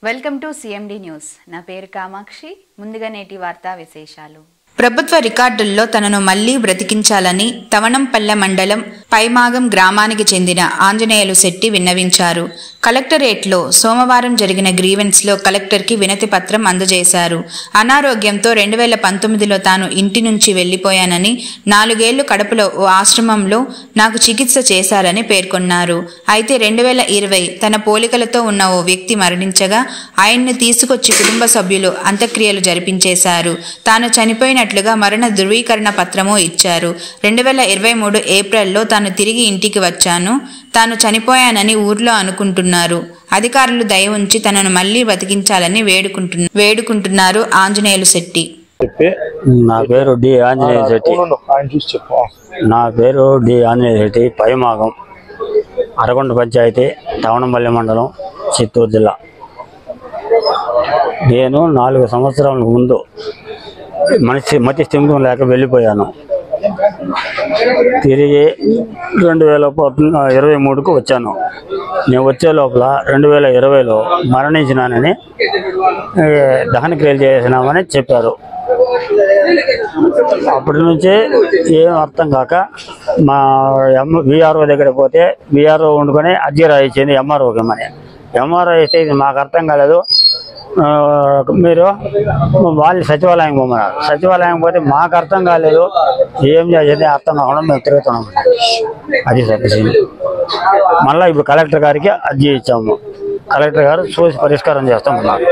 Welcome to CMD news. నా పేరు కామాక్షి. ముందుగా నేటి వార్తా విశేషాలు. ప్రభుత్వ రికార్డుల్లో తనను మళ్లీ బ్రతికించాలని తవణంపల్లె మండలం పైమాగం గ్రామానికి చెందిన ఆంజనేయులు శెట్టి విన్నవించారు. కలెక్టరేట్లో సోమవారం జరిగిన గ్రీవెన్స్లో కలెక్టర్కి వినతి పత్రం అందజేశారు. అనారోగ్యంతో 2019లో తాను ఇంటి నుంచి వెళ్లిపోయానని, 4 ఏళ్లు కడపలో ఓ ఆశ్రమంలో నాకు చికిత్స చేశారని పేర్కొన్నారు. అయితే 2020 తన పోలికలతో ఉన్న ఓ వ్యక్తి మరణించగా ఆయన్ను తీసుకొచ్చి కుటుంబ సభ్యులు అంత్యక్రియలు జరిపించేశారు. తాను చనిపోయినట్లుగా మరణ ధృవీకరణ పత్రమూ ఇచ్చారు. 2023 ఏప్రిల్లో తాను తిరిగి ఇంటికి వచ్చాను. తాను చనిపోయానని ఊర్లో అనుకుంటున్నారు. అధికారులు దయ ఉంచి తనను మళ్లీ బతికించాలని వేడుకుంటున్నారు ఆంజనేయులు శెట్టి. నా పేరు డి ఆంజనేయ శెట్టి. ఆంజనేయ శెట్టి, పైమాగం, అరగొండ పంచాయతీ, తవణంపల్లి మండలం, చిత్తూరు జిల్లా. నేను 4 సంవత్సరాల ముందు మతి స్థిమితం లేక వెళ్ళిపోయాను. తిరిగి 2023కు వచ్చాను. నేను వచ్చే లోపల 2020లో మరణించినానని, దహన క్రియలు చేసినామని చెప్పారు. అప్పటి నుంచే ఏం అర్థం కాక మా విఆర్ఓ దగ్గర పోతే విఆర్ఓ వండుకొని అర్జీ రాయించింది ఎంఆర్ఓకి. ఎంఆర్ఓ ఇస్తే ఇది మాకు అర్థం కాలేదు, మీరు వాళ్ళు సచివాలయం పోమన్నారు. సచివాలయం పోతే మాకు అర్థం కాలేదు, ఏం చేసేది అర్థం కాకుండా మేము తిరుగుతున్నాం. అది సరిపోయింది. మళ్ళీ ఇప్పుడు కలెక్టర్ గారికి అర్జీ ఇచ్చాము. కలెక్టర్ గారు చూసి పరిష్కారం చేస్తామన్నారు.